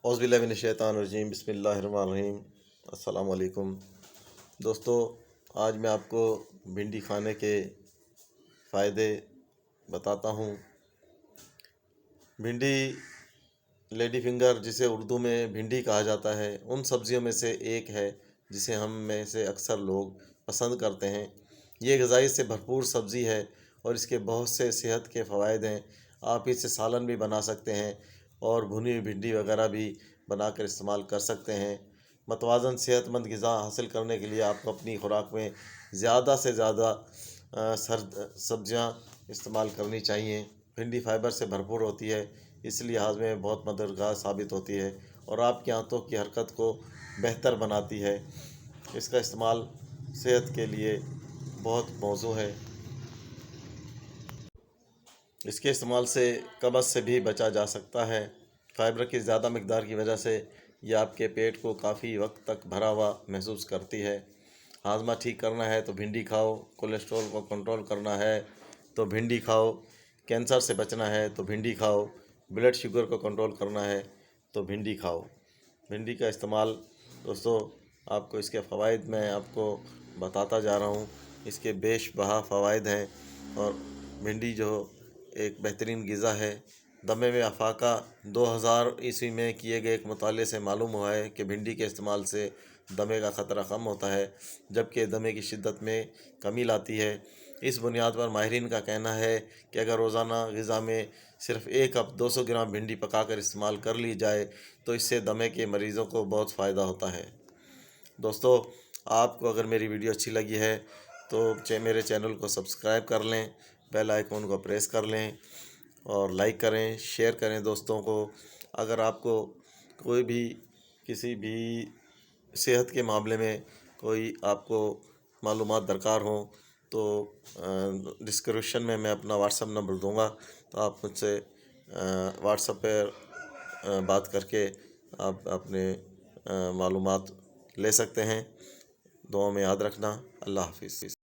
اعوذ باللہ من الشیطان الرجیم، بسم اللہ الرحمن الرحیم۔ السلام علیکم دوستو، آج میں آپ کو بھنڈی کھانے کے فائدے بتاتا ہوں۔ بھنڈی لیڈی فنگر، جسے اردو میں بھنڈی کہا جاتا ہے، ان سبزیوں میں سے ایک ہے جسے ہم میں سے اکثر لوگ پسند کرتے ہیں۔ یہ غذائی سے بھرپور سبزی ہے اور اس کے بہت سے صحت کے فوائد ہیں۔ آپ اسے سالن بھی بنا سکتے ہیں اور بھنی ہوئی بھنڈی وغیرہ بھی بنا کر استعمال کر سکتے ہیں۔ متوازن صحت مند غذا حاصل کرنے کے لیے آپ کو اپنی خوراک میں زیادہ سے زیادہ سرد سبزیاں استعمال کرنی چاہیے۔ بھنڈی فائبر سے بھرپور ہوتی ہے، اس لیے ہاضمے میں بہت مددگار ثابت ہوتی ہے اور آپ کے آنتوں کی حرکت کو بہتر بناتی ہے۔ اس کا استعمال صحت کے لیے بہت موزوں ہے۔ اس کے استعمال سے قبض سے بھی بچا جا سکتا ہے۔ فائبر کی زیادہ مقدار کی وجہ سے یہ آپ کے پیٹ کو کافی وقت تک بھرا ہوا محسوس کرتی ہے۔ ہاضمہ ٹھیک کرنا ہے تو بھنڈی کھاؤ، کولیسٹرول کو کنٹرول کرنا ہے تو بھنڈی کھاؤ، کینسر سے بچنا ہے تو بھنڈی کھاؤ، بلڈ شوگر کو کنٹرول کرنا ہے تو بھنڈی کھاؤ۔ بھنڈی کا استعمال دوستو، آپ کو اس کے فوائد میں آپ کو بتاتا جا رہا ہوں۔ اس کے بیش بہا فوائد ہیں اور بھنڈی جو ایک بہترین غذا ہے۔ دمے میں افاقہ 2000 میں کیے گئے ایک مطالعے سے معلوم ہوا ہے کہ بھنڈی کے استعمال سے دمے کا خطرہ کم ہوتا ہے، جبکہ دمے کی شدت میں کمی لاتی ہے۔ اس بنیاد پر ماہرین کا کہنا ہے کہ اگر روزانہ غذا میں صرف 1 کپ 200 گرام بھنڈی پکا کر استعمال کر لی جائے تو اس سے دمے کے مریضوں کو بہت فائدہ ہوتا ہے۔ دوستو، آپ کو اگر میری ویڈیو اچھی لگی ہے تو میرے چینل کو سبسکرائب کر لیں، بیل آئیکن کو پریس کر لیں اور لائک کریں، شیئر کریں دوستوں کو۔ اگر آپ کو کوئی بھی کسی بھی صحت کے معاملے میں کوئی آپ کو معلومات درکار ہوں تو ڈسکرپشن میں اپنا واٹس ایپ نمبر دوں گا، تو آپ مجھ سے واٹس ایپ پہ بات کر کے آپ اپنے معلومات لے سکتے ہیں۔ دعاؤں میں یاد رکھنا۔ اللہ حافظ۔